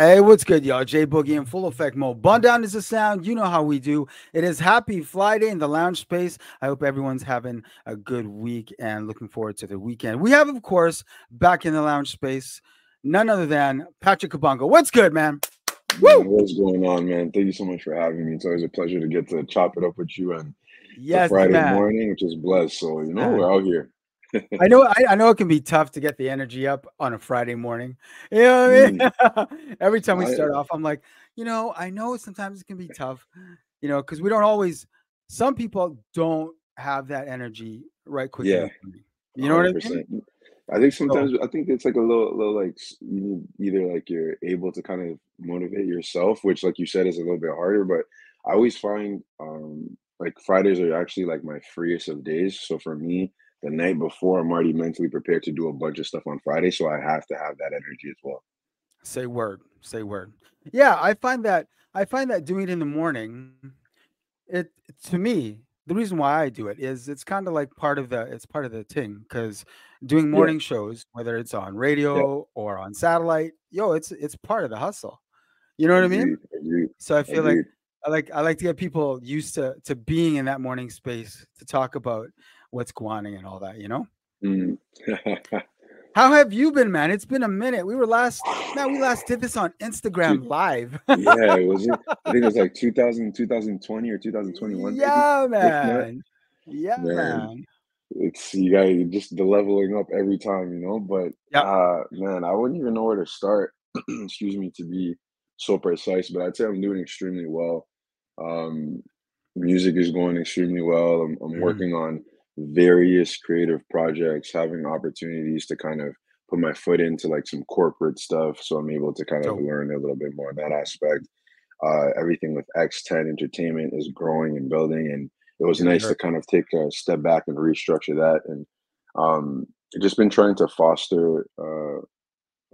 Hey, what's good, y'all? J Boogie in full effect mode. Bun down is the sound. You know how we do. It is Happy Friday in the lounge space. I hope everyone's having a good week and looking forward to the weekend. We have, of course, back in the lounge space, none other than Patrik Kabongo. What's good, man? Man, Woo! what's going on, man? Thank you so much for having me. It's always a pleasure to get to chop it up with you. And it's a Yes, Friday man. morning, which is blessed. So, Man. we're out here. I know it can be tough to get the energy up on a Friday morning. You know Mm, what I mean? Every time we I, start off, I'm like, I know sometimes it can be tough, because we don't always, some people don't have that energy right quick in yeah, the morning. You know what I mean? 100%. So, I think it's like a little like you need either like you're able to kind of motivate yourself, which, like you said, is a little bit harder. But I always find like Fridays are actually like my freest of days. So for me, the night before, I'm already mentally prepared to do a bunch of stuff on Friday. So I have to have that energy as well. say word, say word. Yeah, I find that doing it in the morning, it to me, the reason why I do it is it's kind of like part of the thing because doing Yeah. morning shows, whether it's on Yeah. radio or on satellite, it's part of the hustle. You know what I mean? Agreed, agreed, So I feel like agreed. I like to get people used to being in that morning space to talk about what's going on and all that, you know? Mm. How have you been, man? It's been a minute. We last did this on Dude, Instagram Live. yeah, was it? I think it was like 2020 or 2021, maybe, Yeah, if not. man. Yeah, Man, man. it's you got just the leveling up every time, But Yep. man, I wouldn't even know where to start. Excuse me to be so precise, but I'd say I'm doing extremely well. Um, Music is going extremely well. I'm Mhm. working on various creative projects, having opportunities to kind of put my foot into like some corporate stuff, so I'm able to kind of Dope. learn a little bit more in that aspect. Everything with X10 Entertainment is growing and building, and it was Yes, nice sir. to kind of take a step back and restructure that. And um, just been trying to foster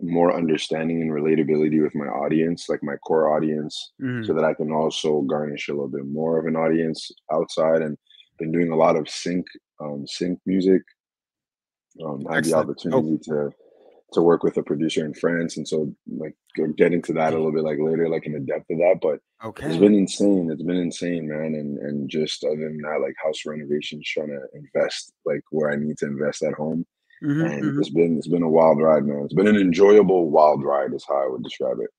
more understanding and relatability with my audience, like my core audience, so Mhm. that I can also garnish a little bit more of an audience outside. And been doing a lot of sync music. I had the Excellent. Dope. opportunity to work with a producer in France, and so like get into that a Hey. little bit like later, like in the depth of that. But it's Okay. been insane. It's been insane, man. And just other than that, like house renovations, trying to invest like where I need to invest at home. Mhm, And mhm. it's been a wild ride, man. It's been an enjoyable wild ride, is how I would describe it.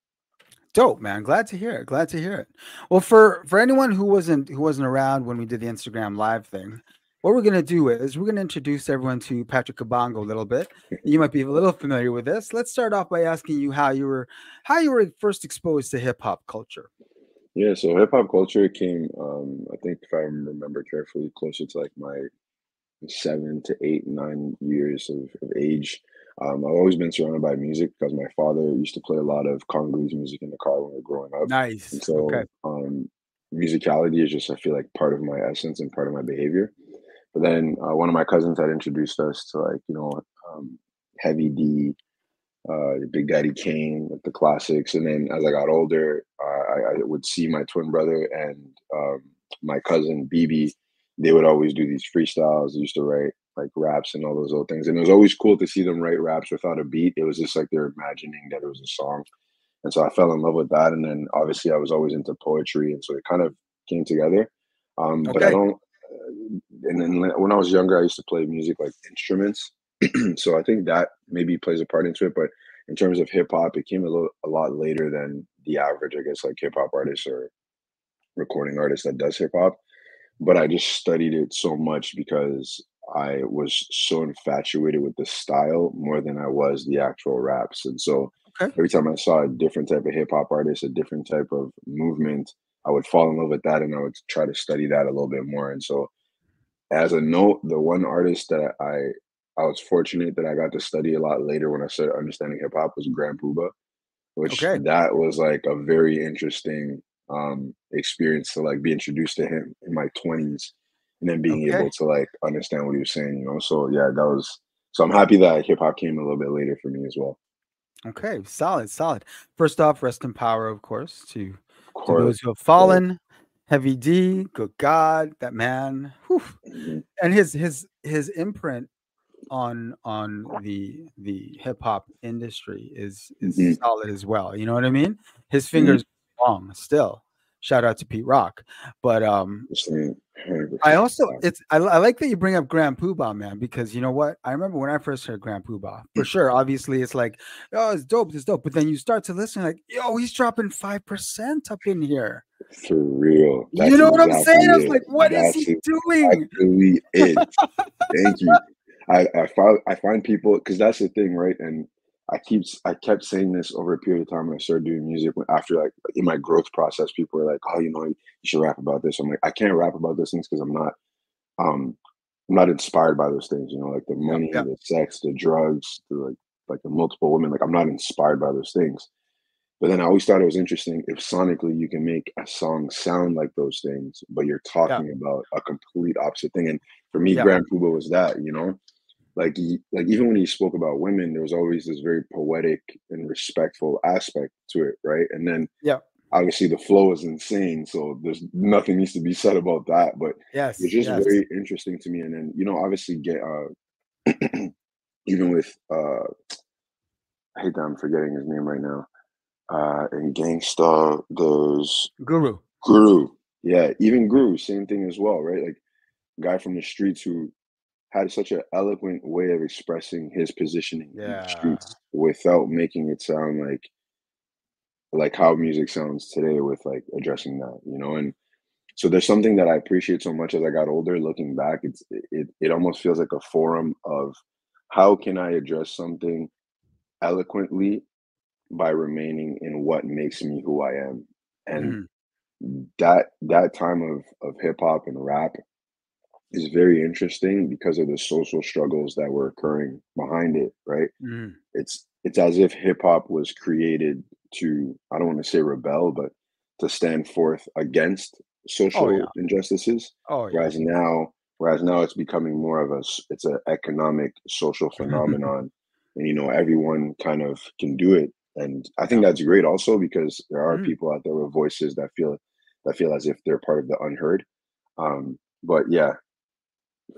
Dope, man. Glad to hear it. Glad to hear it. Well, for anyone who wasn't around when we did the Instagram live thing, what we're gonna do is we're gonna introduce everyone to Patrick Kabongo a little bit. You might be a little familiar with this. Let's start off by asking you how you were first exposed to hip hop culture. Yeah, so hip hop culture came, I think if I remember carefully, closer to like my 7 to 8, 9 years of age. I've always been surrounded by music because my father used to play a lot of Congolese music in the car when we were growing up. And Nice. Okay. so musicality is just, I feel like, part of my essence and part of my behavior. But then one of my cousins had introduced us to like, Heavy D, Big Daddy Kane, like the classics. And then as I got older, I would see my twin brother and my cousin BB. They would always do these freestyles. They used to write like raps and all those little things. And it was always cool to see them write raps without a beat. It was just like they're imagining that it was a song. And so I fell in love with that. And then obviously I was always into poetry. And so it kind of came together. But I Okay. don't, and then when I was younger, I used to play music like instruments. So I think that maybe plays a part into it. But in terms of hip hop, it came a lot later than the average, I guess, like hip hop artist or recording artist that does hip hop. But I just studied it so much because I was so infatuated with the style more than I was the actual raps. And so Okay. every time I saw a different type of hip hop artist, a different type of movement, I would fall in love with that and I would try to study that a little bit more. And so as a note, the one artist that I was fortunate that I got to study a lot later when I started understanding hip hop was Grand Puba, which Okay. that was like a very interesting experience to like be introduced to him in my 20s and then being able Okay. to like understand what he was saying. So yeah, that was so I'm happy that hip hop came a little bit later for me as well. Okay. Solid. Solid. First off, rest in power, of course, Of to course, those who have of course. fallen. Heavy D, good God, that man. Whew. Mhm. And his imprint. on the hip hop industry is Mhm. solid as well. You know what I mean? His Mhm. fingers long still. Shout out to Pete Rock. But Same, I 100%. also I like that you bring up Grand Poobah, man, because you know what? I remember when I first heard Grand Poobah. For sure, obviously it's like, oh, it's dope. But then you start to listen, like, yo, he's dropping 5% up in here. For real. You That's know what I'm exactly saying? I was it. like, what is That's he doing? exactly it. Thank you. I find people, because that's the thing, right? And I kept saying this over a period of time when I started doing music. After, like, in my growth process, people were like, "Oh, you should rap about this." I'm like, I can't rap about those things because um I'm not inspired by those things. Like the Yeah, money, yeah, the sex, the drugs, like the multiple women. Like, I'm not inspired by those things. But then I always thought it was interesting if sonically you can make a song sound like those things, but you're yeah, talking about a complete opposite thing. And for me, yeah, Grand Puba was that. Like even when he spoke about women, there was always this very poetic and respectful aspect to it, right? And then yeah. obviously the flow is insane, so there's nothing needs to be said about that. But it's Yes, just yes. very interesting to me. And then obviously get even with I hate that I'm forgetting his name right now. In Gangsta, there's Guru. Guru. Yeah, even Guru, same thing as well, right? Like, guy from the streets who had such an eloquent way of expressing his positioning in the Yeah. streets without making it sound like how music sounds today with, like, addressing that. And so there's something that I appreciate so much as I got older. Looking back, it almost feels like a forum of how can I address something eloquently by remaining in what makes me who I am. And Mhm, that time of hip hop and rap is very interesting because of the social struggles that were occurring behind it, right? mhm. It's as if hip hop was created to, I don't want to say rebel, but to stand forth against Oh, social yeah. injustices. Oh, yeah. Whereas now it's becoming more of it's an economic social phenomenon, and everyone kind of can do it. And I think Yeah. that's great also because there are Mhm. people out there with voices that feel as if they're part of the unheard. But yeah,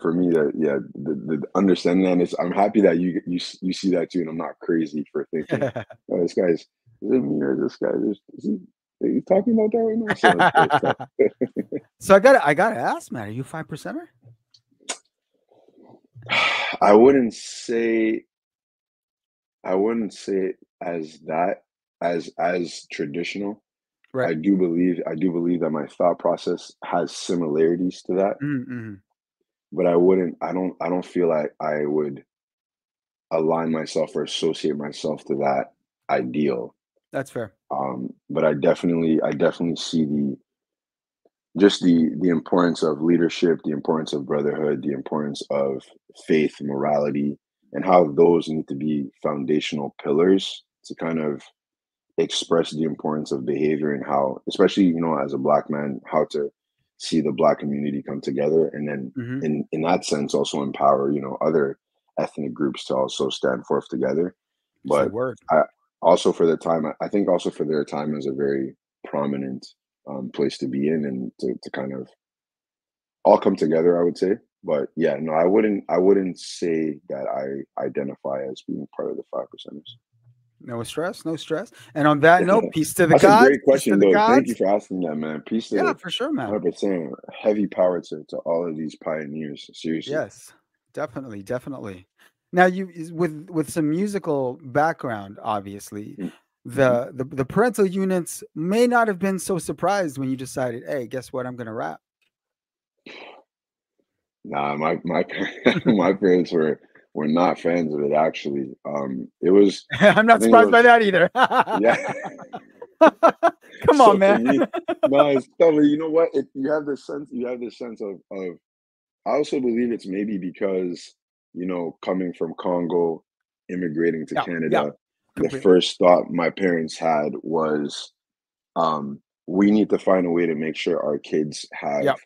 for me, that yeah, the understanding that is, I'm happy that you see that too, and I'm not crazy for thinking, oh, this guy's, is it me or this guy? Is he, are you talking about that right now? So it's tough. So I gotta ask, man, are you 5%er? I wouldn't say I wouldn't say it as that, as traditional. Right. I do believe that my thought process has similarities to that, Mhm, mhm. but I don't feel like I would align myself or associate myself to that ideal. That's fair. But I definitely see the importance of leadership, the importance of brotherhood, the importance of faith, morality, and how those need to be foundational pillars to kind of express the importance of behavior, and how, especially as a black man, how to see the black community come together, and then Mhm. in that sense also empower other ethnic groups to also stand forth together. Say But word. I also for the time I think also for their time is a very prominent place to be in, and to kind of all come together, I would say. But yeah, no, I wouldn't say that I identify as being part of the 5%ers. No stress, no stress. And on that note, peace to the That's a gods, great peace to question, the though. Thank you gods. for asking that, man. Peace Yeah, to for sure, man. 100%. Heavy power to all of these pioneers. Seriously. Yes, definitely, definitely. Now with some musical background, obviously, Mm-hmm. the parental units may not have been so surprised when you decided, hey, guess what? I'm gonna rap. Nah, my my parents were not fans of it. Actually, it was. I'm I not think it surprised by was. that either. Yeah. Come on, So for man. me, no, it's tough. You know what? You have this sense. You have this sense of. I also believe it's maybe because, coming from Congo, immigrating to Yeah, yeah, Canada, the completely. first thought my parents had was, we need to find a way to make sure our kids have Yep,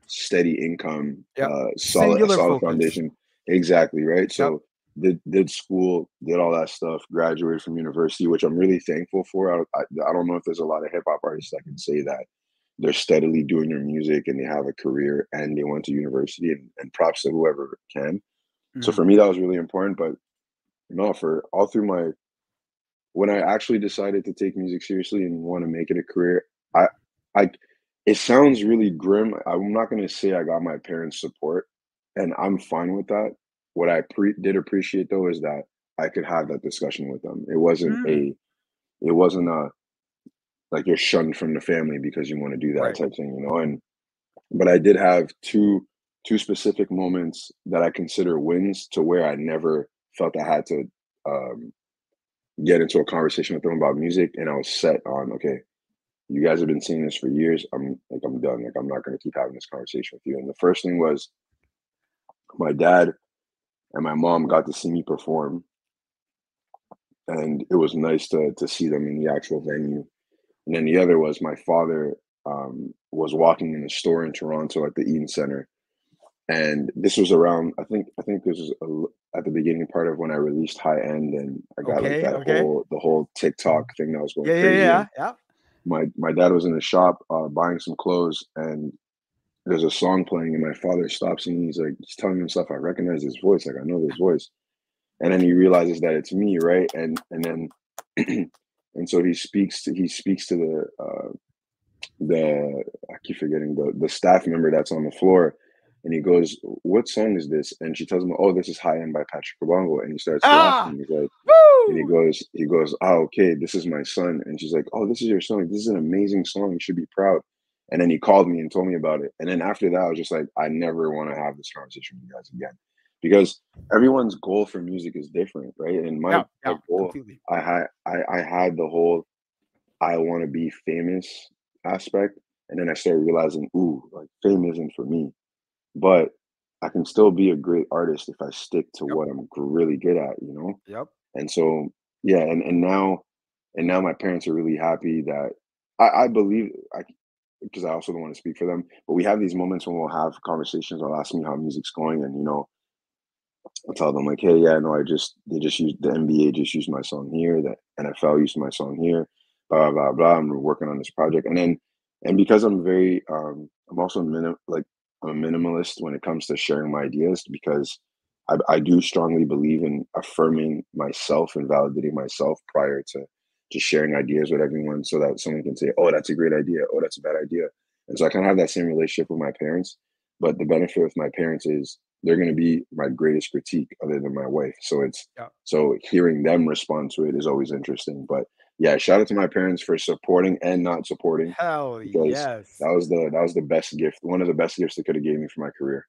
steady income, yep. a Singular solid focus. foundation. Exactly, right? Yep. So did school, did all that stuff, graduated from university, which I'm really thankful for. I don't know if there's a lot of hip hop artists that can say that they're steadily doing their music and they have a career and they went to university, and props to whoever can. So for me, that was really important. But no, for all through my when I actually decided to take music seriously and want to make it a career, I I it sounds really grim. I'm not going to say I got my parents' support, and I'm fine with that. What I did appreciate though is that I could have that discussion with them. It wasn't a like you're shunned from the family because you want to do that Right. type thing, you know. And but I did have two specific moments that I consider wins to where I never felt I had to um, get into a conversation with them about music, and I was set on, okay, you guys have been saying this for years. I'm done. Like I'm not going to keep having this conversation with you. And the first thing was my dad and my mom got to see me perform, and it was nice to see them in the actual venue. And then the other was my father was walking in a store in Toronto at the Eaton Center, and this was around. I think this was at the beginning part of when I released High End, and I got like Okay. that Okay. whole TikTok thing that was going Yeah. Yeah. crazy. Yeah. And Yeah. my dad was in the shop buying some clothes, and there's a song playing, and my father stops and he's telling himself, I recognize his voice, like I know this voice. And then he realizes that it's me, right? And then and so he speaks to the I keep forgetting the staff member that's on the floor, and he goes, "What song is this?" And she tells him, "Oh, this is High End by Patrik Kabongo." And he starts Ah. laughing. He's like, and Woo. he goes, "Oh, okay, this is my son." And she's like, "Oh, this is your son. This is an amazing song. You should be proud." And then he called me and told me about it. And then after that, I was just like, I never want to have this conversation with you guys again, because everyone's goal for music is different, right? And Yeah. my Yeah. goal, Completely. I had the whole I want to be famous aspect, and then I started realizing, ooh, like fame isn't for me, but I can still be a great artist if I stick to Yep. what I'm really good at, you know? Yep. And so, yeah, and now my parents are really happy that I believe I because I also don't want to speak for them, but we have these moments when we'll have conversations. They'll ask me how music's going, and I'll tell them like, hey, yeah, no, they just used the NBA just used my song here, the NFL used my song here, blah blah blah. I'm working on this project, and because I'm also I'm a minimalist when it comes to sharing my ideas, because I do strongly believe in affirming myself and validating myself prior to just sharing ideas with everyone, so that someone can say, oh, that's a great idea, oh, that's a bad idea. And so I kind of have that same relationship with my parents, but the benefit with my parents is they're going to be my greatest critique other than my wife. Yeah. So hearing them respond to it is always interesting. But yeah, shout out to my parents for supporting and not supporting, Hell because yes. that was the best gift, one of the best gifts they could have gave me for my career.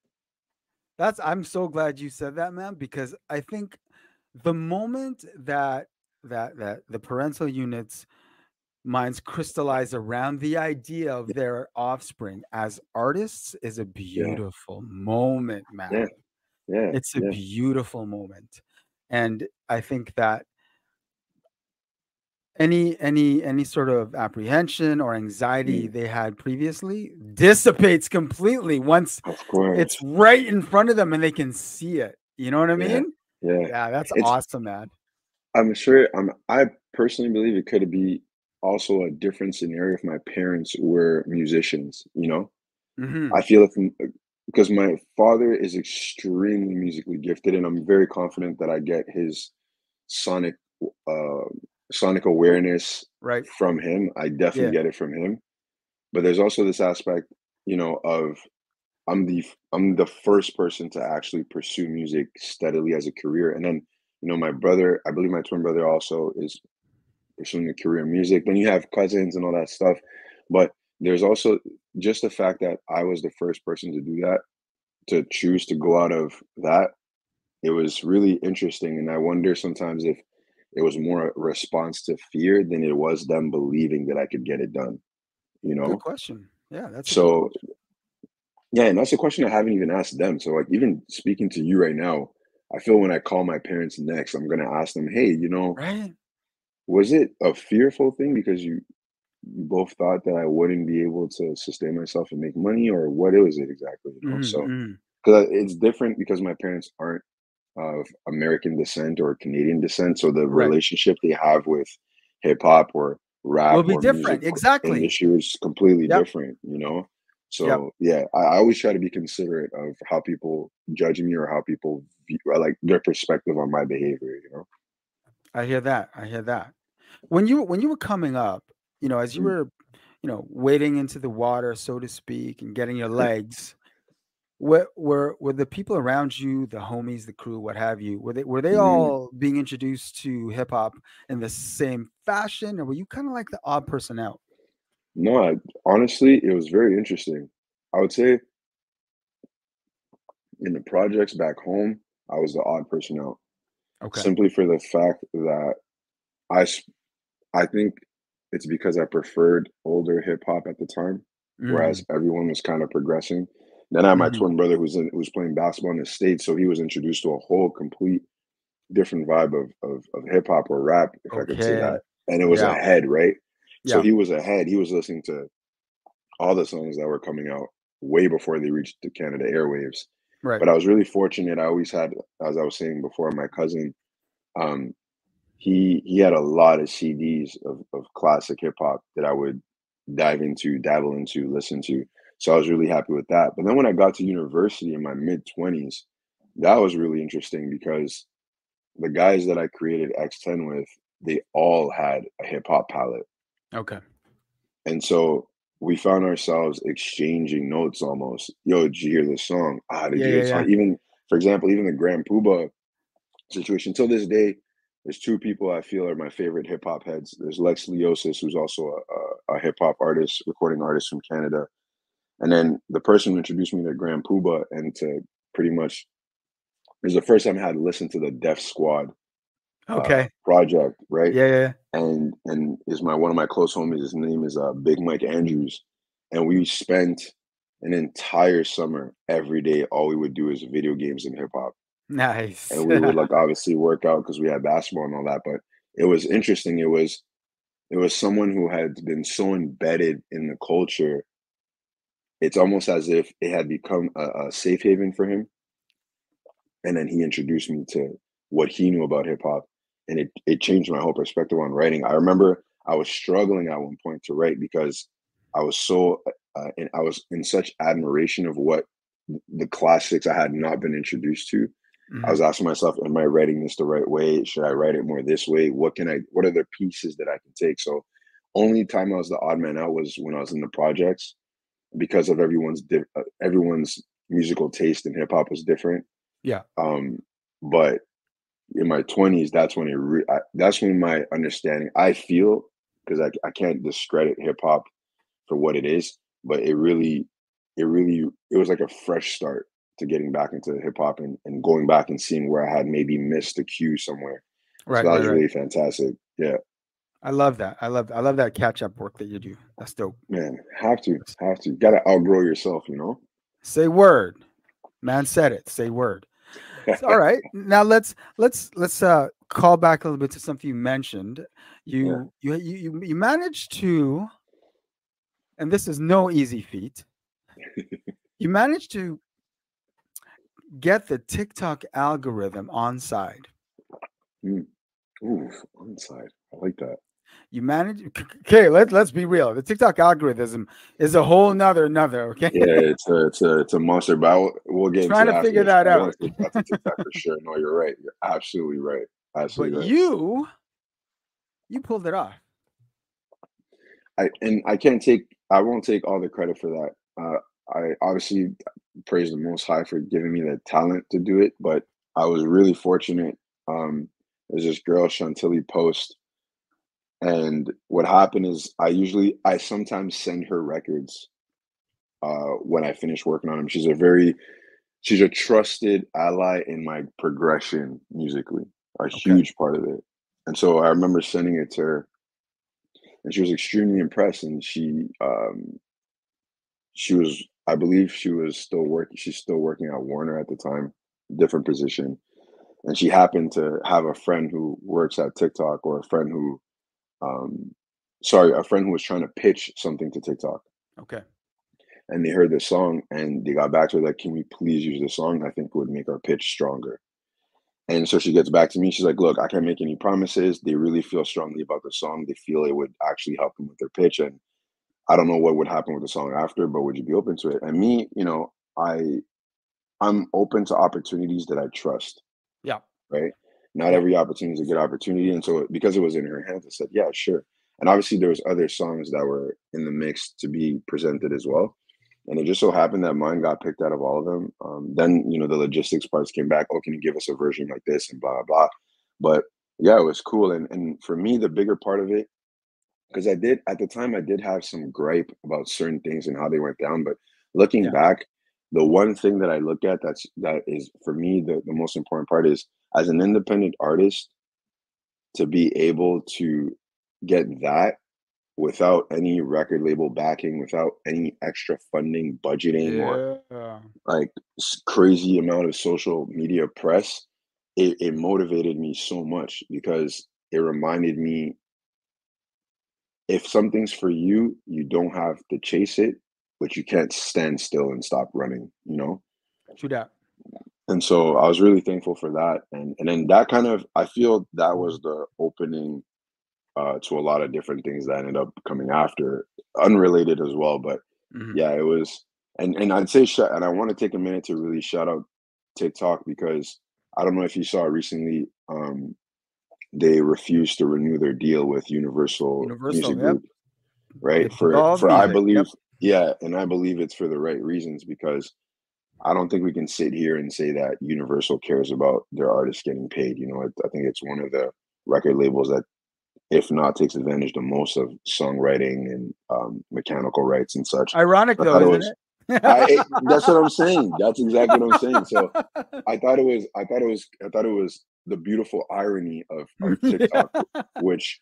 I'm so glad you said that, man, because I think the moment that the parental units minds crystallize around the idea of their offspring as artists is a Yeah, beautiful moment, yeah, man. yeah, It's a yeah. beautiful moment. And I think that any sort of apprehension or anxiety Mm, they had previously dissipates completely once of it's course. right in front of them and they can see it. You know what I Yeah, mean? yeah. Yeah, that's It's awesome, man. I'm sure I personally believe it could be also a different scenario if my parents were musicians, you know? I Mhm. feel because my father is extremely musically gifted, and I'm very confident that I get his sonic uh sonic awareness Right. from him. I definitely Yeah. get it from him. But there's also this aspect, of I'm the first person to actually pursue music steadily as a career. And then, my brother, I believe my twin brother also is pursuing a career in music. Then you have cousins and all that stuff. But there's also just the fact that I was the first person to do that, to choose to go out of that. It was really interesting. And I wonder sometimes if it was more a response to fear than it was them believing that I could get it done, you Good know? question. Yeah, that's a good So question. yeah, and that's a question I haven't even asked them. So like even speaking to you right now, I feel when I call my parents next, I'm gonna ask them, hey, Right? was it a fearful thing because you both thought that I wouldn't be able to sustain myself and make money, or what is it exactly, Mhm, So mhm. because it's different because my parents aren't of American descent or Canadian descent. So the Right. relationship they have with hip hop or Will rap be or music different. Exactly. industry is completely Yep. different. Yep. So yeah, I always try to be considerate of how people judge me or how people view, or like their perspective on my behavior. You know. I hear that. I hear that. When you were coming up, as you Mm. were, wading into the water, so to speak, and getting your legs, were the people around you, the homies, the crew, what have you, were they Mm. all being introduced to hip hop in the same fashion, or were you kind of like the odd person out? No, honestly, it was very interesting. I would say in the projects back home, I was the odd person out, Okay. simply for the fact that I, s- I think it's because I preferred older hip hop at the time, Hmm. whereas everyone was kind of progressing. Then I had my Hmm. twin brother who's playing basketball in the States, so he was introduced to a whole complete different vibe of hip hop or rap, if I could say Okay. that. And it was Yeah. ahead, right? So Yeah. he was ahead. He was listening to all the songs that were coming out way before they reached the Canada airwaves. Right. But I was really fortunate. I always had, as I was saying before, my cousin, um, he had a lot of CDs of classic hip hop that I would dabble into, listen to. So I was really happy with that. But then when I got to university in my mid 20s, that was really interesting because the guys that I created X10 with, they all had a hip hop palette. Okay. And so we found ourselves exchanging notes almost. Yo, did you hear this song? Ah, did Yeah. you hear Yeah. the song? Yeah. Even, for example, even the Grand Puba situation. Till this day, there's two people I feel are my favorite hip hop heads. There's Lex Leosis, who's also a hip hop artist, recording artist from Canada. And then the person who introduced me to Grand Puba and to pretty much, it was the first time I had listened to the Def Squad Okay. project, right? Yeah. Yeah. And is my one of my close homies. His name is Big Mike Andrews, and we spent an entire summer every day. All we would do is video games and hip hop, and Nice. we would like obviously work out because we had basketball and all that. But it was interesting. It was someone who had been so embedded in the culture. It's almost as if it had become a safe haven for him, and then he introduced me to what he knew about hip hop, and it changed my whole perspective on writing. I remember I was struggling at one point to write because I was so and I was in such admiration of what the classics I had not been introduced to. I Hmm. was asking myself, am I writing this the right way? Should I write it more this way? What are the pieces that I can take? So only time I was the odd man out was when I was in the projects because of everyone's musical taste in hip hop was different. Yeah. um, but in my 20s, that's when my understanding, I feel, because I can't discredit hip hop for what it is, but it was like a fresh start to getting back into hip hop and going back and seeing where I had maybe missed a cue somewhere. So Right. that Right. was Right. really fantastic. Yeah, I love that. I love that catch up work that you do. That's dope. man, have to, gotta outgrow yourself, you know. Say word. Man said it. Say word. All right. Now let's call back a little bit to something you mentioned. Yeah. You managed to, and this is no easy feat. You managed to get the TikTok algorithm on side. Mm. Ooh, onside. I like that. You managed. Okay, let's be real. The TikTok algorithm is a whole another. Okay, Yeah, it's a monster, but we'll get into trying to that after figure this. that We'll out. get to TikTok for sure. No, you're right. You're absolutely right. But Absolutely right. you pulled it off. I won't take all the credit for that. I obviously praise the Most High for giving me the talent to do it, but I was really fortunate. There's this girl Chantilly Post, and what happened is I sometimes send her records when I finish working on them. She's a trusted ally in my progression musically, a Okay. huge part of it. And so I remember sending it to her, and she was extremely impressed. And she was, I believe, she was still working. She's still working at Warner at the time, different position. And she happened to have a friend who works at TikTok, or um, a friend who was trying to pitch something to TikTok. Okay. And they heard the song, and they got back to her like, "Can we please use the song? I think it would make our pitch stronger." And so she gets back to me. She's like, "Look, I can't make any promises. They really feel strongly about the song. They feel it would actually help them with their pitch, and I don't know what would happen with the song after, but would you be open to it? And me, I'm open to opportunities that I trust, Yeah. right? Not Yeah. every opportunity is a good opportunity, and so because it was in her hands, I said, "Yeah, sure." And obviously, there was other songs that were in the mix to be presented as well, and it just so happened that mine got picked out of all of them. Then the logistics parts came back. Oh, can you give us a version like this and blah blah blah? But yeah, it was cool, and for me, the bigger part of it, because I did at the time I did have some gripe about certain things and how they went down, but looking Yeah. back, the one thing that I look at that is for me the most important part is as an independent artist to be able to get that without any record label backing, without any extra funding, budgeting, or Yeah. like crazy amount of social media press, it motivated me so much because it reminded me if something's for you, you don't have to chase it, but you can't stand still and stop running, you know? True that. And so I was really thankful for that. And then that kind of I feel that was the opening to a lot of different things that ended up coming after, unrelated as well. But Hmm. yeah, it was and I'd say and I want to take a minute to really shout out TikTok because I don't know if you saw recently, they refused to renew their deal with Universal Universal. Music Yep. Group, right? They For dissolved I music. believe, Yep. yeah, and I believe it's for the right reasons because I don't think we can sit here and say that Universal cares about their artists getting paid. I think it's one of the record labels that, if not, takes advantage the most of songwriting and mechanical rights and such. Ironic I though, thought it isn't was, it? that's what I'm saying. That's exactly what I'm saying. So I thought it was the beautiful irony of Yeah. TikTok, which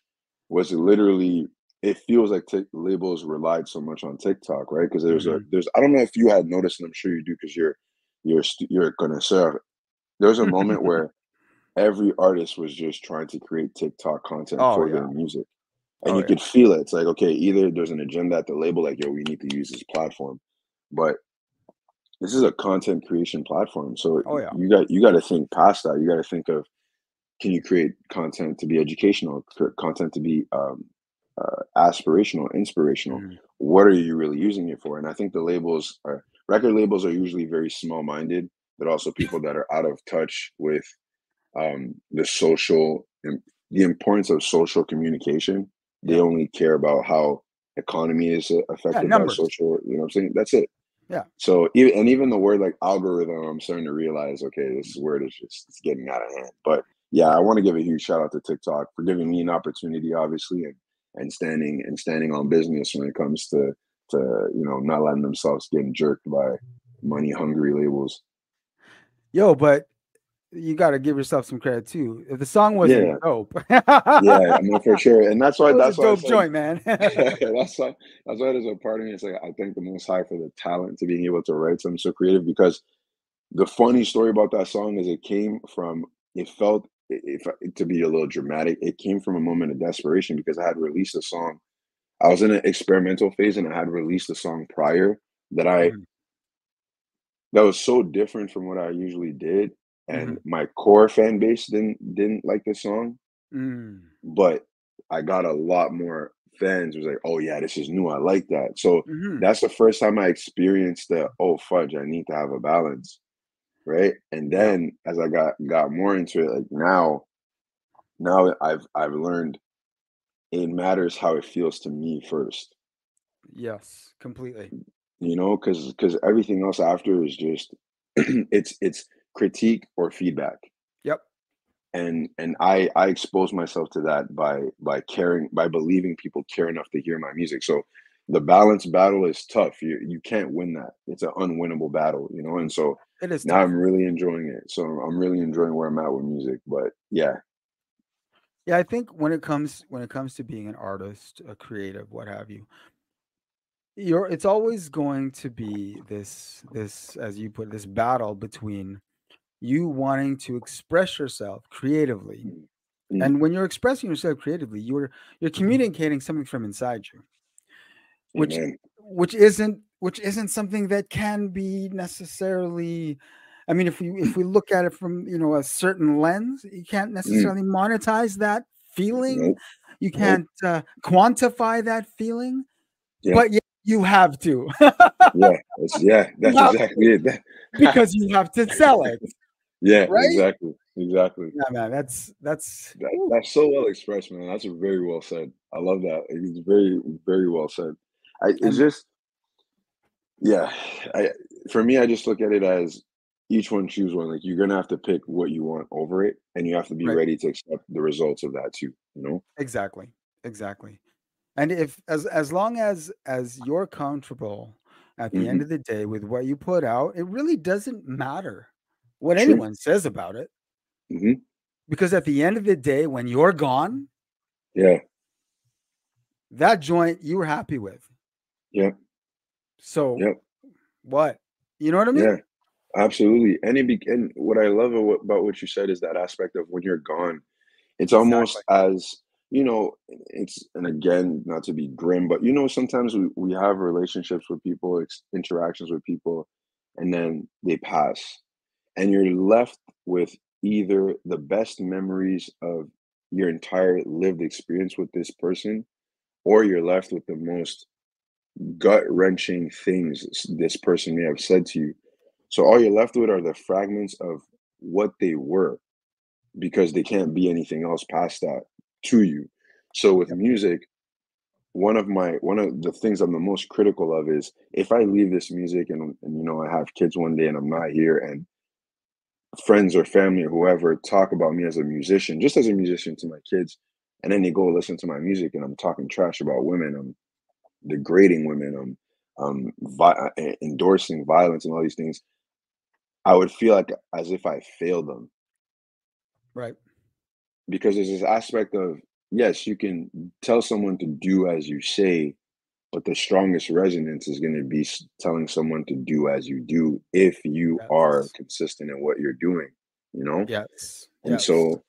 was literally it feels like labels relied so much on TikTok, right? Because Hmm. there's I don't know if you had noticed, and I'm sure you do because you're a connoisseur. There was a moment where every artist was just trying to create TikTok content Oh for yeah. their music, and Oh you yeah. could feel it. It's like, okay, either there's an agenda at the label, like, yo, we need to use this platform, but this is a content creation platform, so Oh yeah. you got to think past that. You got to think of, can you create content to be educational, content to be aspirational, inspirational? Hmm. What are you really using it for? And I think record labels are usually very small minded, but also people that are out of touch with the the importance of social communication. They Yeah. only care about how economy is Yeah. affected by Numbers. social. You know what I'm saying? That's it. Yeah. So even the word like algorithm, I'm starting to realize, okay, this word is just it's getting out of hand. But yeah, I want to give a huge shout out to TikTok for giving me an opportunity, obviously, and standing on business when it comes to not letting themselves getting jerked by money hungry labels. Yo, but you got to give yourself some credit too. If the song wasn't Yeah, dope, yeah, it I know for sure, and that's why was a I dope said joint, man. that's why there's a part of me. It's like I thank the Most High for the talent to being able to write something so creative because the funny story about that song is it felt, if to be a little dramatic, it came from a moment of desperation because I had released a song. I was in an experimental phase and I had released a song prior that I Mhm, that was so different from what I usually did. And mhm, my core fan base didn't like the song, mm, but I got a lot more fans who was like, "Oh yeah, this is new. I like that." So mhm. that's the first time I experienced the, "Oh fudge, I need to have a balance." Right? And Yeah. then as I got more into it, like now I've learned it matters how it feels to me first, Yes. Completely. because everything else after is just it's critique or feedback. Yep. And I expose myself to that by believing people care enough to hear my music. So the balance battle is tough. You can't win that. It's an unwinnable battle. And so It is now tough. I'm really enjoying it. So I'm really enjoying where I'm at with music. But yeah. Yeah, I think when it comes to being an artist, a creative, what have you, it's always going to be this, as you put it, this battle between you wanting to express yourself creatively. Mm, mm, And when you're expressing yourself creatively, you're communicating something from inside you, which amen. which isn't something that can be necessarily. I mean, if we look at it from a certain lens, you can't Mm, necessarily monetize that feeling. nope. You Nope. can't quantify that feeling. Yeah. but yet you have to. Yeah. You That's have exactly to it. because you have to sell it, Yeah, right? exactly. Exactly. Yeah, man. That's woo. That's so well expressed, man. That's very well said. I love that. It's very, very well said. It's And just, yeah. I For me, I just look at it as each one choose one. Like you're gonna have to pick what you want over it, and you have to be right, ready to accept the results of that too. You know? exactly, exactly. And if as long as you're comfortable at the end Hmm. of the day with what you put out, it really doesn't matter what True. anyone says about it. Hmm. Because at the end of the day, when you're gone, Yeah. that joint you were happy with. Yeah. So Yeah. what? You know what I mean? Yeah. Absolutely. And what I love about what you said is that aspect of when you're gone. It's Exactly. almost as, it's, and again, not to be grim, but sometimes we have relationships with people, interactions with people, and then they pass. And you're left with either the best memories of your entire lived experience with this person, or you're left with the most gut wrenching things this person may have said to you. So all you're left with are the fragments of what they were, because they can't be anything else past that to you. So with Yep. music, one of the things I'm the most critical of is if I leave this music and I have kids one day and I'm not here, and friends or family or whoever talk about me as a musician, just as a musician to my kids, and then they go listen to my music and I'm talking trash about women, I'm degrading women, endorsing violence and all these things, I would feel like as if I failed them, Right. because there's this aspect of, yes, you can tell someone to do as you say, but the strongest resonance is going to be telling someone to do as you do if you are Yes. consistent in what you're doing, you know? Yes. And Yes. so,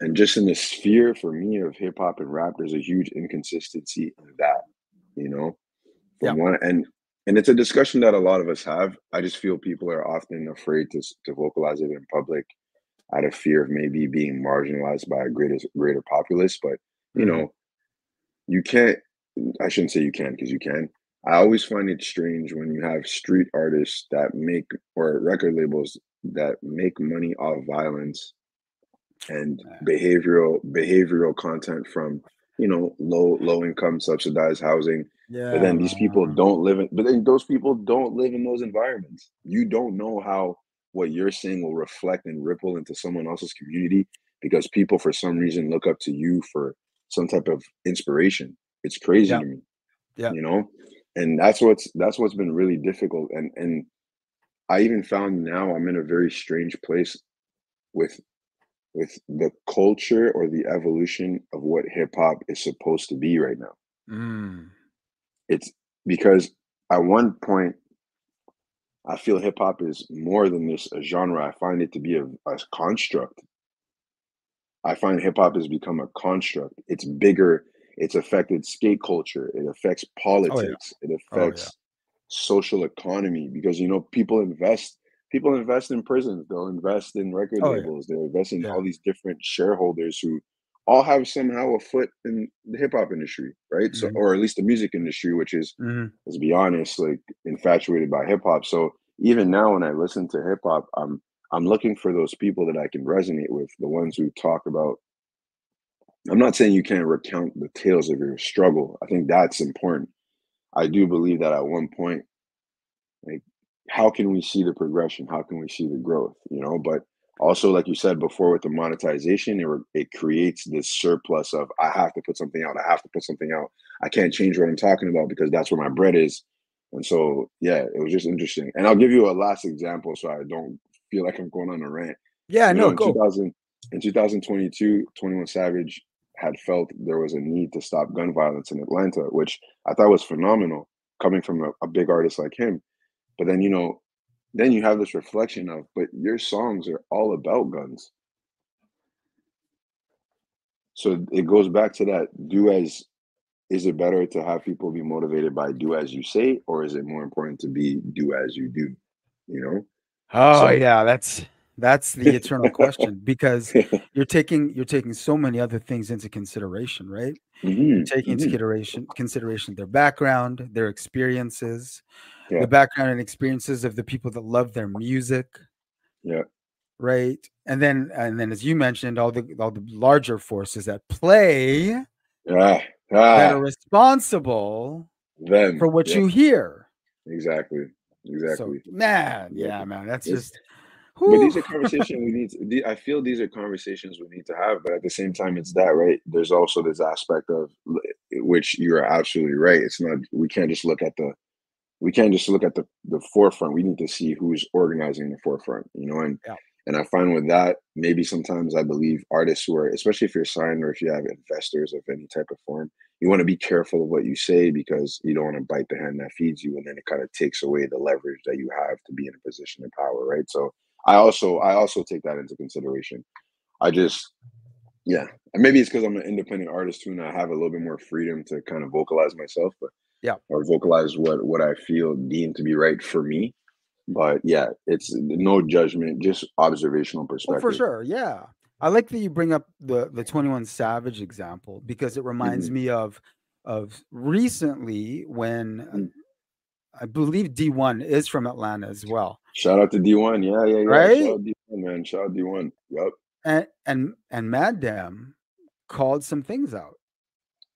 and just in the sphere for me of hip hop and rap, there's a huge inconsistency in that, you know, from Yep. one, and it's a discussion that a lot of us have. I just feel people are often afraid to vocalize it in public out of fear of maybe being marginalized by a greater populace. But you Hmm. know, you can't. I shouldn't say you can, because you can. I always find it strange when you have street artists that make, or record labels that make money off violence and behavioral content from low income subsidized housing, but Yeah, then these people man. don't live in but then those people don't live in those environments. You don't know how what you're saying will reflect and ripple into someone else's community, because people for some reason look up to you for some type of inspiration. It's crazy Yeah. to me, Yeah. you know and that's what's been really difficult. And I even found now I'm in a very strange place with the culture or the evolution of what hip hop is supposed to be right now. Mm. It's because at one point I feel hip hop is more than just a genre. I find it to be a construct. I find hip hop has become a construct. It's bigger. It's affected skate culture. It affects Oh yeah. politics. It Oh yeah. affects social economy, because people invest in prisons, they'll invest in record Oh yeah. labels, they'll invest in Yeah. all these different shareholders who all have somehow a foot in the hip hop industry, right? So, Hmm. or at least the music industry, which is, Hmm. let's be honest, like infatuated by hip hop. So even now when I listen to hip hop, I'm looking for those people that I can resonate with, the ones who talk about, I'm not saying you can't recount the tales of your struggle. I think that's important. I do believe that at one point, like, how can we see the progression? How can we see the growth? But also, like you said before, with the monetization, it creates this surplus of, I have to put something out. I have to put something out. I can't change what I'm talking about because that's where my bread is. And so, yeah, it was just interesting. And I'll give you a last example so I don't feel like I'm going on a rant. Yeah. No. In Go. 2022, 21 Savage had felt there was a need to stop gun violence in Atlanta, which I thought was phenomenal, coming from a big artist like him. But then you have this reflection of, but your songs are all about guns. So it goes back to that, is it better to have people be motivated by do as you say, or is it more important to be do as you do? You know? Oh So yeah. That's. That's the eternal question because you're taking so many other things into consideration, right? You're Hmm. taking into Hmm. consideration their background, their experiences, Yeah. the background and experiences of the people that love their music, Yeah. right? And then as you mentioned, all the larger forces at play Ah. that are Ah. responsible for Them. what Yeah. you hear. Exactly. So, Exactly. man, yeah, Exactly. man, that's It's, just but whew. these are conversations we need I feel these are conversations we need to have, but at the same time, it's that, right? There's also this aspect of which you're absolutely right. It's not, we can't just look at the forefront. We need to see who's organizing the forefront, Yeah. and I find with that, maybe sometimes I believe artists who are, especially if you're signed or if you have investors of any type of form, you want to be careful of what you say because you don't want to bite the hand that feeds you, and then it kind of takes away the leverage that you have to be in a position of power, right? So I also take that into consideration. I just, yeah, and maybe it's because I'm an independent artist too, and I have a little bit more freedom to kind of vocalize myself, but Yeah. or vocalize what I feel deemed to be right for me. But yeah, it's no judgment, just observational Oh, for perspective. sure. Yeah. I like that you bring up the 21 Savage example because it reminds Hmm. me of recently when Hmm. I believe D1 is from Atlanta as well, Shout out to D1. Yeah, yeah, yeah. Shout right? out D1, man. Shout out D1. Yup. And Madam called some things out.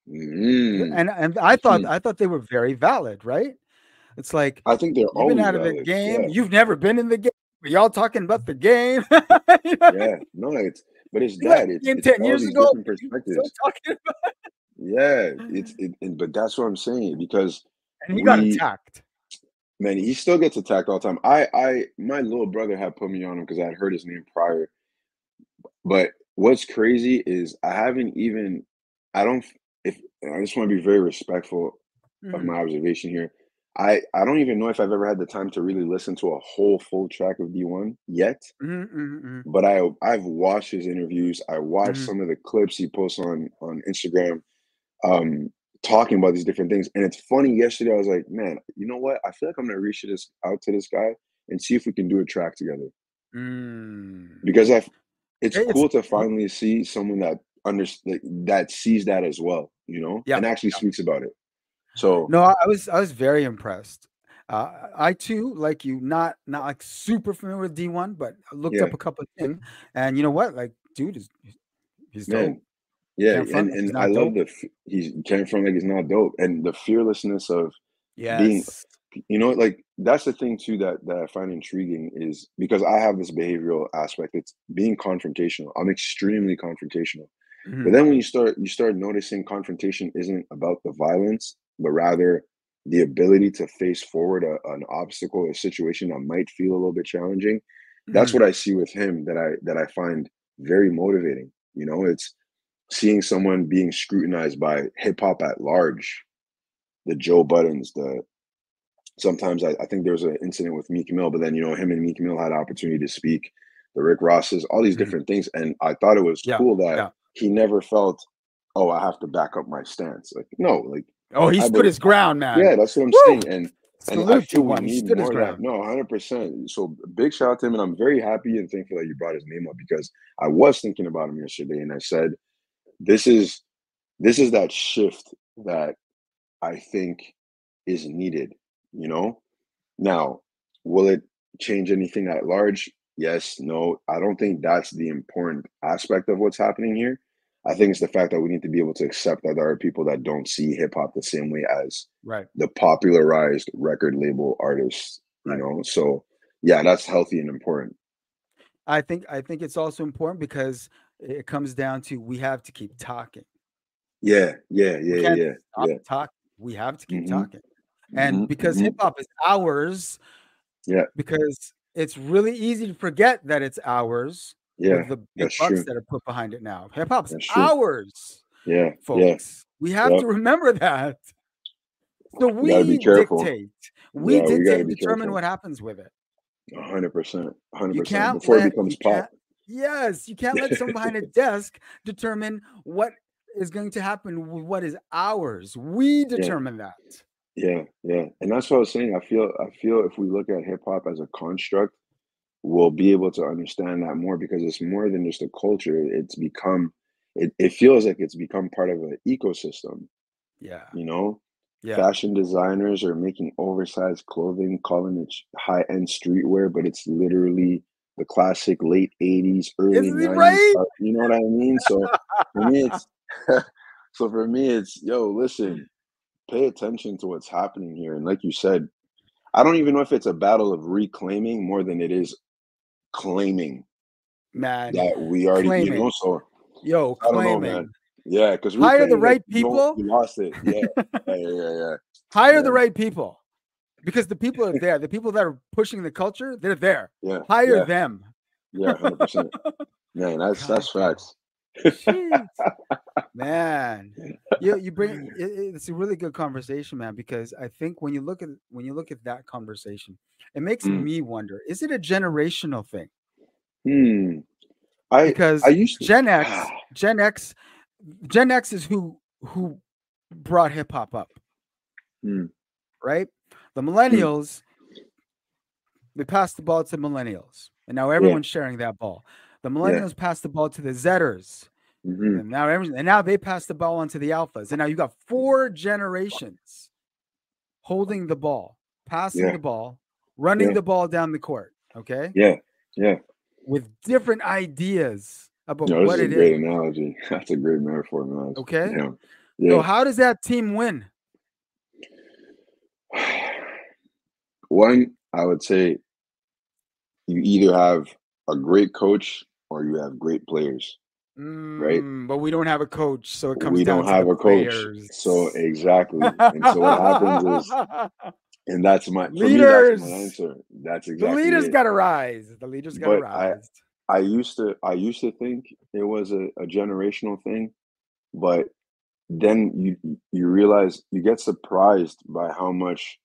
Mm. And I thought Hmm. I thought they were very valid, right? It's like I think they're you've been always out of the valid. game, Yeah, you've never been in the game, but y'all talking about the game. You know? yeah. No, but it's You left that. the game It's 10 all years these ago, different but you still perspectives. talking about Yeah, but that's what I'm saying because and he got we, attacked. man, he still gets attacked all the time. My little brother had put me on him because I had heard his name prior. But what's crazy is I haven't even, I don't, if I just want to be very respectful of Mhm. my observation here. I don't even know if I've ever had the time to really listen to a whole full track of D1 yet. Mhm, mhm, mhm, But I've watched his interviews. I watched mhm. some of the clips he posts on Instagram, um, talking about these different things. And it's funny. Yesterday, I was like, man, you know what? I feel like I'm gonna reach this out to this guy and see if we can do a track together Mm. because it's It's cool to finally see someone that that sees that as well, yeah, and actually yeah. speaks about it. So No, I was very impressed. I too, like you, not like super familiar with D1, but I looked yeah, up a couple of things, and you know what? Like, dude is he's dope. man, yeah, Can't front and like he's I not love dope. he's came from like he's not dope, and the fearlessness of being, Yes. like that's the thing too that I find intriguing is because I have this behavioral aspect. It's being confrontational. I'm extremely confrontational. But Mhm. then when you start noticing confrontation isn't about the violence, but rather the ability to face forward an obstacle or situation that might feel a little bit challenging. That's Mhm. what I see with him that I find very motivating. It's seeing someone being scrutinized by hip hop at large, the Joe Buttons, the sometimes I think there was an incident with Meek Mill, but then him and Meek Mill had opportunity to speak, the Rick Rosses, all these Mhm. different things, and I thought it was Yeah, cool that yeah. he never felt, oh, I have to back up my stance. Like no, like Oh, he I stood believe, his ground, man. yeah, that's what I'm Woo! saying, and I Salute feel we D1. He need stood his more of that. ground. No, 100%. So big shout out to him, and I'm very happy and thankful that you brought his name up because I was thinking about him yesterday, and I said, this is this is that shift that I think is needed. You know, now, will it change anything at large? Yes, no. I don't think that's the important aspect of what's happening here. I think it's the fact that we need to be able to accept that there are people that don't see hip hop the same way as Right, the popularized record label artists, right. So yeah, that's healthy and important. I think it's also important because it comes down to we have to keep talking. Yeah, yeah, We yeah, can't yeah, stop yeah. talking. We have to keep Mm-hmm. talking. Mm-hmm. And because Mm-hmm. hip hop is ours, Yeah, because it's really easy to forget that it's ours yeah, with the big that's bucks true. that are put behind it now. Hip hop's That's true. ours, Yeah, yeah, folks. We have yep. to remember that. So We gotta be we careful. dictate. We Yeah, we dictate gotta and be determine careful. what happens with it. 100%, You 100%. can't Before it let becomes you pop. can't yes, you can't let someone behind a desk determine what is going to happen with what is ours. We Yeah, determine that. yeah, yeah. And that's what I was saying. I feel if we look at hip hop as a construct, will be able to understand that more because it's more than just a culture. It feels like it's become part of an ecosystem, Yeah. you know? Yeah. Fashion designers are making oversized clothing, calling it high-end streetwear, but it's literally the classic late 80s, early Isn't he 90s right? stuff. You know what I mean? So for me, it's so for me, it's yo, listen, pay attention to what's happening here. And like you said, I don't even know if it's a battle of reclaiming more than it is claiming Man, that we already, claiming. so Yo, I don't know, man. claiming. Yeah, because Hire the reclaiming is like right you don't, people. you lost it. Yeah, yeah. Hire the Yeah, right people. Because the people are there. The people that are pushing the culture, they're there. yeah, Hire yeah, them. yeah, 100%. Man, God that's damn. facts. Jeez. Man. You bring it's a really good conversation, man, because I think when you look at that conversation, it makes Mm. me wonder, is it a generational thing? Hmm. I Because used to. Gen X, Gen X is who brought hip hop up, Mm. right? The Mm. millennials, they passed the ball to millennials, and now Yeah. everyone's sharing that ball. The Yeah. millennials passed the ball to the Zers, Hmm. and now they pass the ball on to the alphas, and now you got four generations holding the ball, passing Yeah. the ball, running Yeah. the ball down the court. Okay, Yeah. Yeah. with different ideas about No, this what is a it is. great analogy. That's a great metaphor, man. Okay, Yeah. so Yeah. how does that team win? One, I would say you either have a great coach or you have great players, right? But we don't have a coach, so it comes We down don't to the have a coach. players. So exactly. And so what happens is, and for me, that's my Leaders. answer. That's The exactly leaders it. got to rise. The leaders got to But rise. I used to think it was a generational thing, but then you realize you get surprised by how much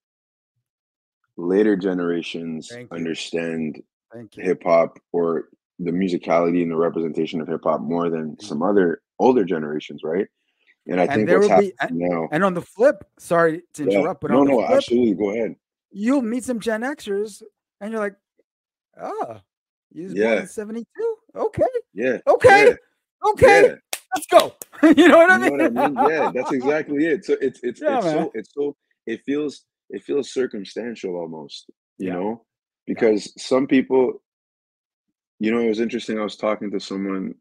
later generations Thank you. understand Thank you. hip hop or the musicality and the representation of hip hop more than Thank some you. other older generations, right? And I And think there what's will be, happening now, and on the flip, sorry to yeah, interrupt, but on no, the no, flip, absolutely, go ahead. you'll meet some Gen Xers and you're like, oh, you was born in Yeah, 72? Okay. yeah, Okay. yeah, Okay. yeah. Let's go. You know what You know what I mean? Yeah, I that's mean? exactly it. So Yeah, man. it feels circumstantial almost, you Yeah. know, Yeah. because some people, it was interesting. I was talking to someone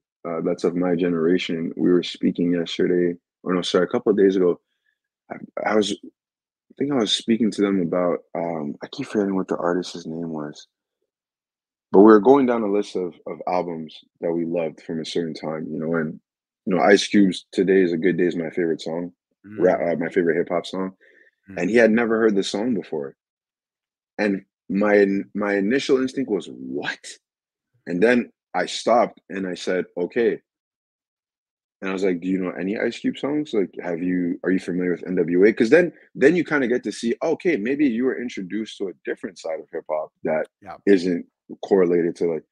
that's of my generation. We were speaking yesterday, or no, sorry, a couple of days ago. I, I think I was speaking to them about. I keep forgetting what the artist's name was, but we were going down a list of albums that we loved from a certain time, and Ice Cube's "Today Is a Good Day" is my favorite song, Mm, my favorite hip hop song, and he mm. had never heard the song before, and my initial instinct was what, and then I stopped and I said, okay. And I was like, "Do you know any Ice Cube songs? Like, are you familiar with NWA?" Because then you kind of get to see, okay, maybe you were introduced to a different side of hip hop that Yeah. isn't correlated to like,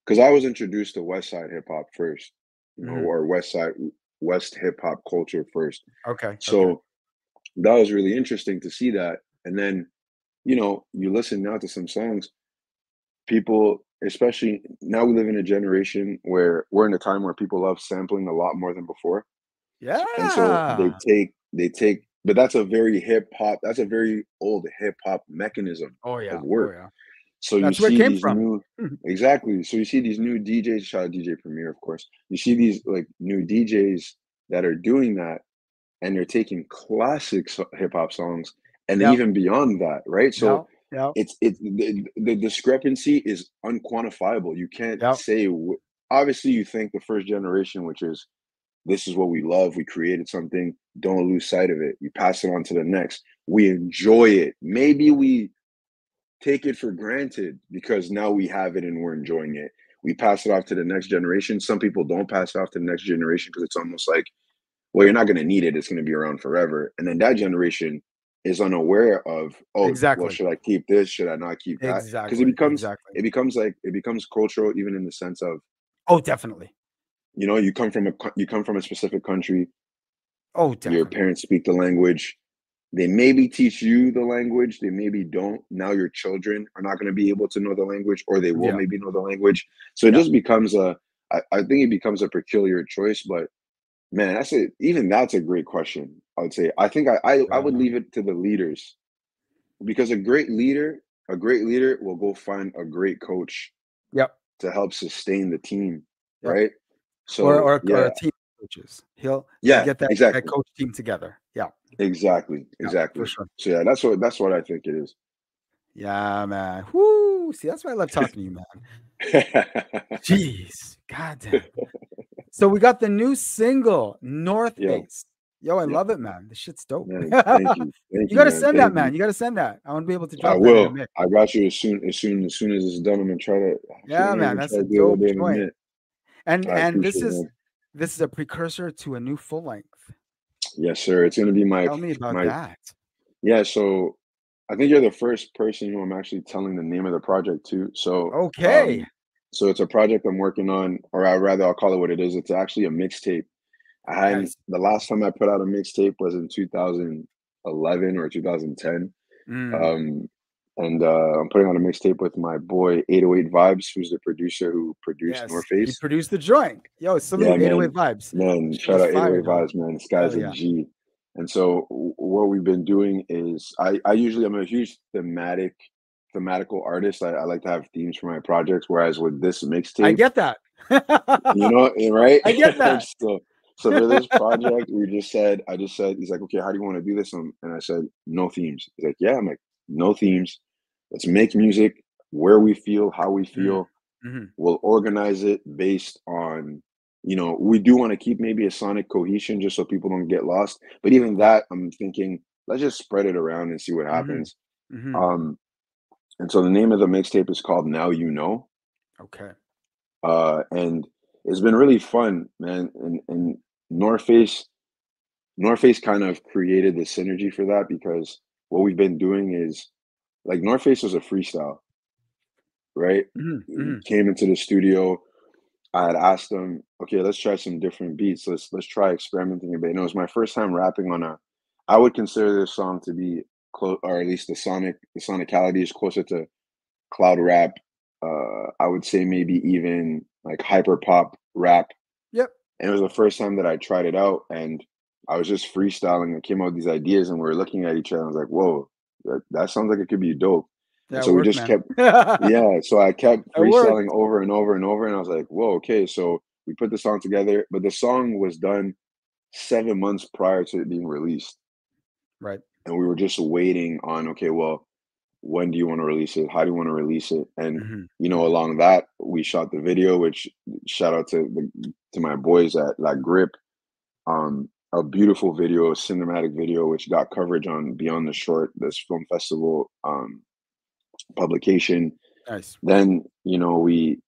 because I was introduced to West Side hip hop first, Mhm. or West hip hop culture first. Okay. Okay. So that was really interesting to see that. And then, you listen now to some songs, people, especially now we live in a generation where we're in a time where people love sampling a lot more than before. And so Yeah. they take, but that's a very old hip hop mechanism Oh of yeah. Oh work. yeah. So you That's where it see came these from. new, exactly. So you see these new DJs, shout out DJ Premier, of course. You see these like new DJs that are doing that, and they're taking classic hip hop songs and Yep. even beyond that, right? So Yep. Yep. the discrepancy is unquantifiable. You can't Yep. say, obviously, you think the first generation, which is this is what we love. We created something. Don't lose sight of it. You pass it on to the next. We enjoy it. Maybe we take it for granted because now we have it and we're enjoying it. We pass it off to the next generation. Some people don't pass it off to the next generation because it's almost like, well, you're not going to need it. It's going to be around forever. And then that generation is unaware of, oh, well, Exactly. should I keep this? Should I not keep that? Because Exactly. Exactly. it becomes cultural, even in the sense of, Oh, definitely. you come from a specific country. Oh, Your definitely. parents speak the language. they maybe teach you the language, they maybe don't. Now your children are not going to be able to know the language, or they will Yeah. maybe know the language. So it Yeah. just becomes I think it becomes a peculiar choice. But man, even that's a great question. I would say. I think I would Yeah. leave it to the leaders, because a great leader will go find a great coach Yep. to help sustain the team, Yep. right? Or So or yeah, a team of coaches. He'll yeah, get that exactly, coach team together. Yeah. exactly, Yeah. For exactly. sure. So yeah, that's what I think it is. Yeah, man. Whoo! See, that's why I love talking to you, man. Jeez. God damn. So we got the new single, North Yeah, Face. Yo, I yeah, love it, man. This shit's dope. man. Thank You you, gotta man. send that, Thank man. you. You gotta send that. I want to be able to I drop that in a will. mix. I got you as soon as it's done. I'm gonna try to sit Yeah, here man. and That's try a to do a little dope bit of a joint. minute. I And appreciate it, man. this is a precursor to a new full length. Yes, sir. It's gonna be Tell me about my that. yeah. So I think you're the first person who I'm actually telling the name of the project to. Okay. So it's a project I'm working on, or I'll call it what it is. It's actually a mixtape. I hadn't Nice. The last time I put out a mixtape was in 2011 or 2010. Mm. Um, and I'm putting on a mixtape with my boy 808 Vibes, who's the producer who produced North Yes. He Face. produced the joint. Yo, Yeah, salute 808 man, vibes. man, Shit shout was out fire, 808 dog. Vibes, man. This guy's Hell a yeah. G. And so what we've been doing is I'm a huge thematical artist. I like to have themes for my projects. Whereas with this I mixtape, get that. right? I get that. So for this project, I just said, he's like, okay, how do you want to do this? And I said, no themes. He's like, yeah. I'm like, no themes. Let's make music where we feel, how we Mm. feel. Mhm. We'll organize it based on, we do want to keep maybe a sonic cohesion just so people don't get lost. But even Yep. that, I'm thinking, let's just spread it around and see what Mhm. happens. Mhm. Um, and so the name of the mixtape is called Now You Know. Okay. And it's been really fun, man. And North Face, North Face kind of created the synergy for that, because what we've been doing is, like, North Face was a freestyle, right? Mhm. We Mhm. came into the studio. I had asked them, okay, let's try some different beats. Let's try experimenting a bit. And it was my first time rapping on a. I would consider this song to be close, or at least the sonicality is closer to cloud rap. I would say maybe even like hyper pop rap. Yep. And it was the first time that I tried it out, and I was just freestyling and came out with these ideas, and we were looking at each other. And I was like, "Whoa, that sounds like it could be dope." And Yeah, it so we worked, just man. kept, yeah. So I kept It worked. freestyling over and over and over, and I was like, "Whoa, okay." So we put the song together, but the song was done 7 months prior to it being released, Right. and we were just waiting on, okay, well, when do you want to release it? How do you want to release it? And Mhm. Mhm. along that, we shot the video, which shout out to my boys at La Grip. A beautiful video, a cinematic video, which got coverage on Beyond the Short, this film festival publication. Nice. Then, we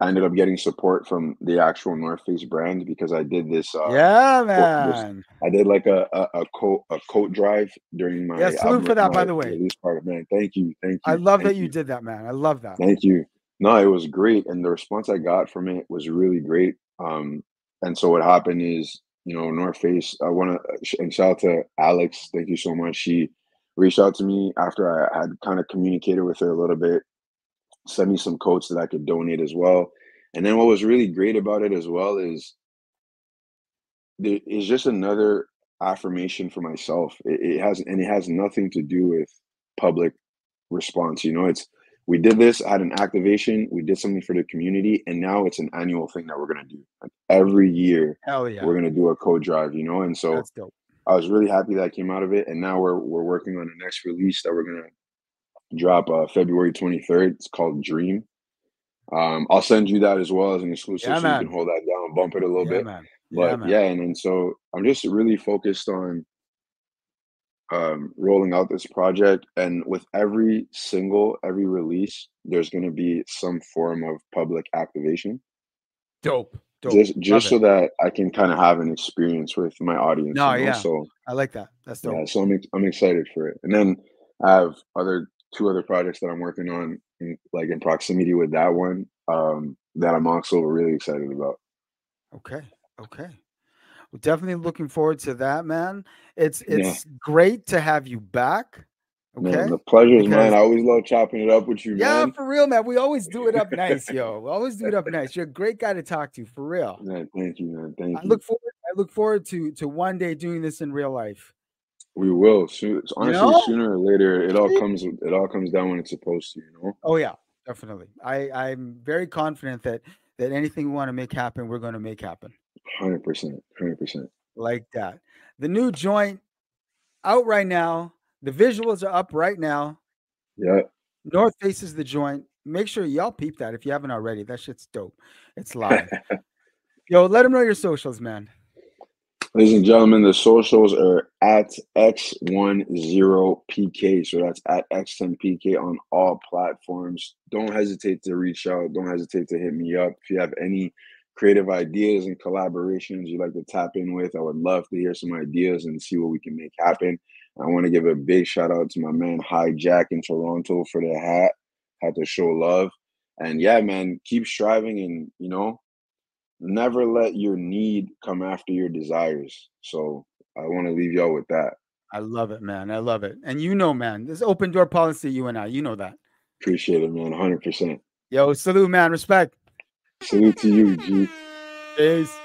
I ended up getting support from the actual North Face brand, because I did Yeah, this man. I did like a coat drive during Yeah, my salute for that, by my the way. release part. Man, thank you, thank I you, love thank that you you. did that, man. I love that. Thank you. No, it was great, and the response I got from it was really great. And so what happened is, North Face. I want to and shout out to Alex. Thank you so much. She reached out to me after I had kind of communicated with her a little bit, sent me some coats that I could donate as well. And then what was really great about it as well is it's just another affirmation for myself. It has nothing to do with public response. It's we did this, I had an activation, we did something for the community, and now it's an annual thing that we're gonna do. Like every year, Hell we're yeah. gonna do a code drive. And so That's dope. I was really happy that came out of it. And now we're working on the next release that we're gonna drop February 23rd. It's called Dream. I'll send you that as well as an exclusive, Yeah, so you can man. hold that down, bump it a little Yeah, bit. man. Yeah, But man. yeah, and then so I'm just really focused on rolling out this project, and with every release, there's going to be some form of public activation, Dope. Dope. just Love it. so that I can kind of have an experience with my audience, No, yeah. so I like that. That's dope. yeah, so I'm excited for it. And then I have two other projects that I'm working on in proximity with that one, that I'm also really excited about. Okay. Okay. We're definitely looking forward to that, man. It's Yeah, it's great to have you back. man, Okay, the pleasure is mine. because I always love chopping it up with you, yeah, man. for real, man. We always do it up nice, yo. We always do it up nice. You're a great guy to talk to, for real. Man, thank you, man. Thank I you. look forward. I look forward to one day doing this in real life. We will soon. You Honestly, know? sooner or later, it all comes down when it's supposed to. Oh yeah, definitely. I'm very confident that anything we want to make happen, we're going to make happen 100%, 100%. like that. The new joint out right now. The visuals are up right now. Yeah. North faces the joint. Make sure y'all peep that if you haven't already. That shit's dope. It's live. Yo, let them know your socials, man. Ladies and gentlemen, the socials are at X10PK. So that's at X10PK on all platforms. Don't hesitate to reach out. Don't hesitate to hit me up. If you have any creative ideas and collaborations you'd like to tap in with, I would love to hear some ideas and see what we can make happen. I want to give a big shout out to my man Hijack in Toronto for the hat. Had to show love. And yeah, man, keep striving and, never let your need come after your desires. So I want to leave y'all with that. I love it, man. I love it. And you know, man, this open door policy, you and I, you know that. Appreciate it, man. 100%. Yo, salute, man. Respect. Salute to you, G. Peace.